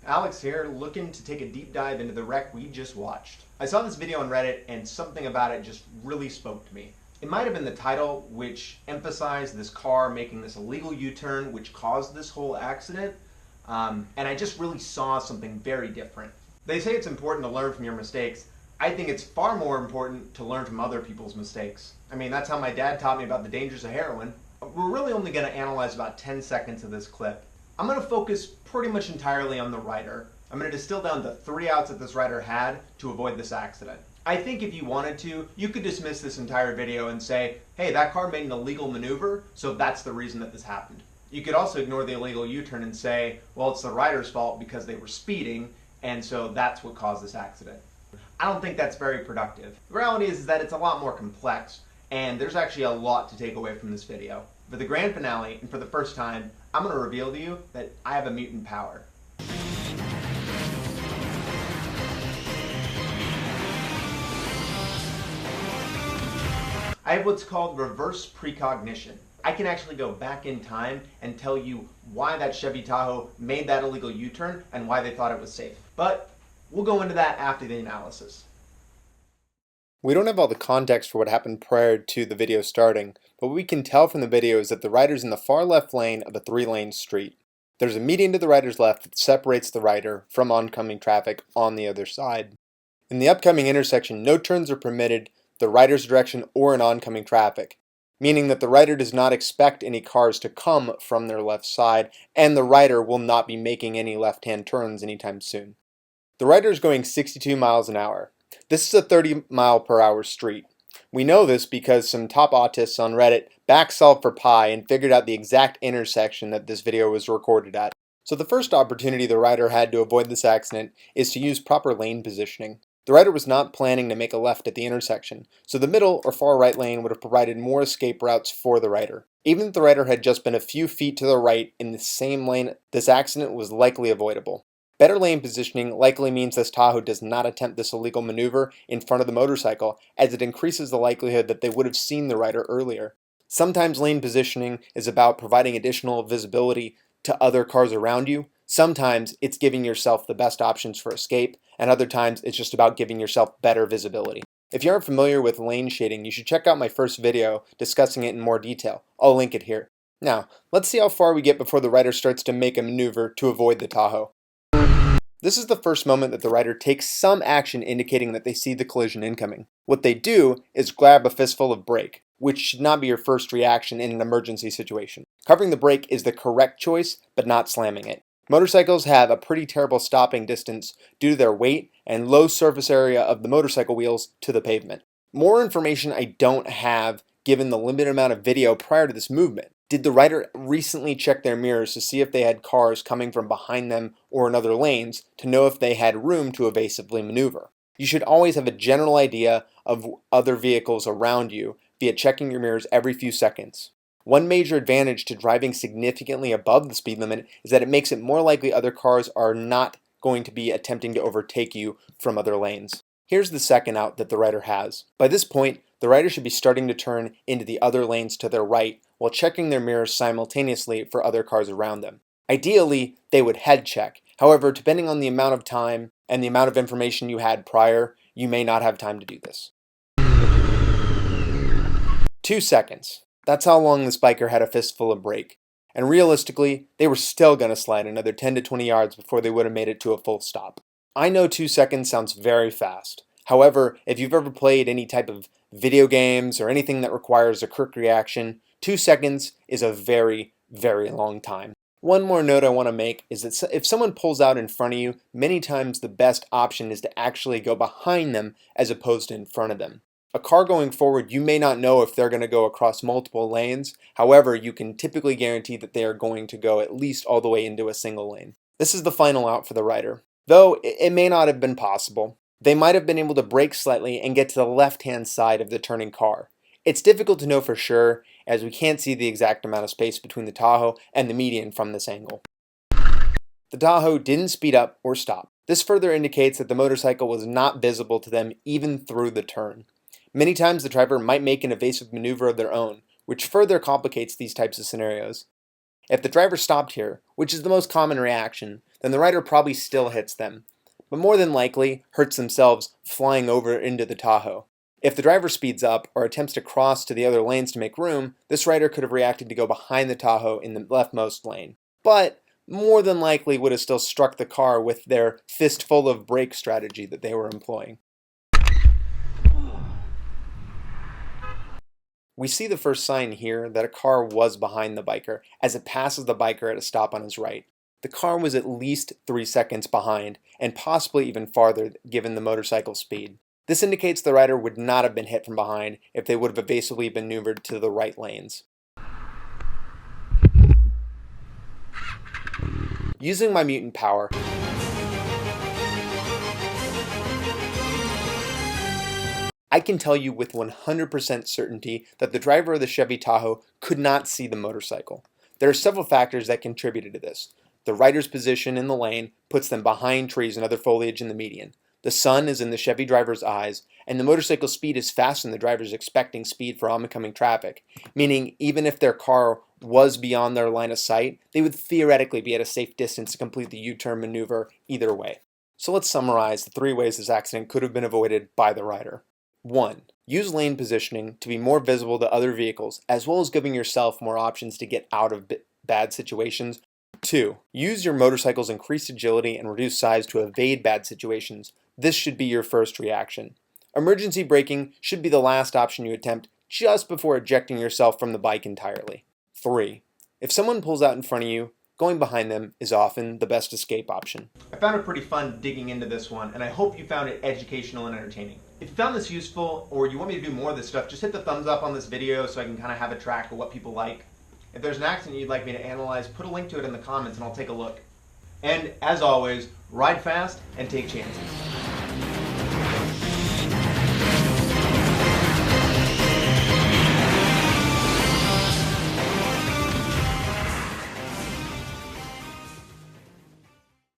Alex here, looking to take a deep dive into the wreck we just watched. I saw this video on Reddit and something about it just really spoke to me. It might have been the title, which emphasized this car making this illegal U-turn which caused this whole accident, and I just really saw something very different. They say it's important to learn from your mistakes. I think it's far more important to learn from other people's mistakes. I mean, that's how my dad taught me about the dangers of heroin. We're really only going to analyze about 10 seconds of this clip. I'm going to focus pretty much entirely on the rider. I'm going to distill down the 3 outs that this rider had to avoid this accident. I think if you wanted to, you could dismiss this entire video and say, hey, that car made an illegal maneuver, so that's the reason that this happened. You could also ignore the illegal U-turn and say, well, it's the rider's fault because they were speeding, and so that's what caused this accident. I don't think that's very productive. The reality is that it's a lot more complex, and there's actually a lot to take away from this video. For the grand finale, and for the first time, I'm going to reveal to you that I have a mutant power. I have what's called reverse precognition. I can actually go back in time and tell you why that Chevy Tahoe made that illegal U-turn and why they thought it was safe. But we'll go into that after the analysis. We don't have all the context for what happened prior to the video starting, but what we can tell from the video is that the rider's in the far left lane of a 3-lane street. There's a median to the rider's left that separates the rider from oncoming traffic on the other side. In the upcoming intersection, no turns are permitted the rider's direction or in oncoming traffic, meaning that the rider does not expect any cars to come from their left side, and the rider will not be making any left-hand turns anytime soon. The rider is going 62 miles an hour. This is a 30-mile-per-hour street. We know this because some top autists on Reddit backsolved for pi and figured out the exact intersection that this video was recorded at. So the first opportunity the rider had to avoid this accident is to use proper lane positioning. The rider was not planning to make a left at the intersection, so the middle or far right lane would have provided more escape routes for the rider. Even if the rider had just been a few feet to the right in the same lane, this accident was likely avoidable. Better lane positioning likely means this Tahoe does not attempt this illegal maneuver in front of the motorcycle, as it increases the likelihood that they would have seen the rider earlier. Sometimes lane positioning is about providing additional visibility to other cars around you. Sometimes it's giving yourself the best options for escape, and other times it's just about giving yourself better visibility. If you aren't familiar with lane shading, you should check out my first video discussing it in more detail. I'll link it here. Now, let's see how far we get before the rider starts to make a maneuver to avoid the Tahoe. This is the first moment that the rider takes some action indicating that they see the collision incoming. What they do is grab a fistful of brake, which should not be your first reaction in an emergency situation. Covering the brake is the correct choice, but not slamming it. Motorcycles have a pretty terrible stopping distance due to their weight and low surface area of the motorcycle wheels to the pavement. More information I don't have given the limited amount of video prior to this movement. Did the rider recently check their mirrors to see if they had cars coming from behind them or in other lanes to know if they had room to evasively maneuver? You should always have a general idea of other vehicles around you via checking your mirrors every few seconds. One major advantage to driving significantly above the speed limit is that it makes it more likely other cars are not going to be attempting to overtake you from other lanes. Here's the second out that the rider has. By this point, the rider should be starting to turn into the other lanes to their right while checking their mirrors simultaneously for other cars around them. Ideally, they would head check. However, depending on the amount of time and the amount of information you had prior, you may not have time to do this. 2 seconds. That's how long this biker had a fistful of brake. And realistically, they were still going to slide another 10 to 20 yards before they would have made it to a full stop. I know 2 seconds sounds very fast. However, if you've ever played any type of video games or anything that requires a quick reaction, 2 seconds is a very, very long time. One more note I want to make is that if someone pulls out in front of you, many times the best option is to actually go behind them as opposed to in front of them. A car going forward, you may not know if they're going to go across multiple lanes. However, you can typically guarantee that they are going to go at least all the way into a single lane. This is the final out for the rider. Though it may not have been possible. They might have been able to brake slightly and get to the left-hand side of the turning car. It's difficult to know for sure, as we can't see the exact amount of space between the Tahoe and the median from this angle. The Tahoe didn't speed up or stop. This further indicates that the motorcycle was not visible to them even through the turn. Many times the driver might make an evasive maneuver of their own, which further complicates these types of scenarios. If the driver stopped here, which is the most common reaction, then the rider probably still hits them, but more than likely hurts themselves flying over into the Tahoe. If the driver speeds up or attempts to cross to the other lanes to make room, this rider could have reacted to go behind the Tahoe in the leftmost lane, but more than likely would have still struck the car with their fistful of brake strategy that they were employing. We see the first sign here that a car was behind the biker as it passes the biker at a stop on his right. The car was at least 3 seconds behind, and possibly even farther given the motorcycle speed. This indicates the rider would not have been hit from behind if they would have evasively maneuvered to the right lanes. Using my mutant power, I can tell you with 100% certainty that the driver of the Chevy Tahoe could not see the motorcycle. There are several factors that contributed to this. The rider's position in the lane puts them behind trees and other foliage in the median. The sun is in the Chevy driver's eyes, and the motorcycle speed is faster than the driver's expecting speed for oncoming traffic, meaning even if their car was beyond their line of sight, they would theoretically be at a safe distance to complete the U-turn maneuver either way. So let's summarize the 3 ways this accident could have been avoided by the rider. 1. Use lane positioning to be more visible to other vehicles, as well as giving yourself more options to get out of bad situations. 2. Use your motorcycle's increased agility and reduced size to evade bad situations. This should be your first reaction. Emergency braking should be the last option you attempt just before ejecting yourself from the bike entirely. 3. If someone pulls out in front of you, going behind them is often the best escape option. I found it pretty fun digging into this one, and I hope you found it educational and entertaining. If you found this useful, or you want me to do more of this stuff, just hit the thumbs up on this video so I can kind of have a track of what people like. If there's an accident you'd like me to analyze, put a link to it in the comments and I'll take a look. And as always, ride fast and take chances.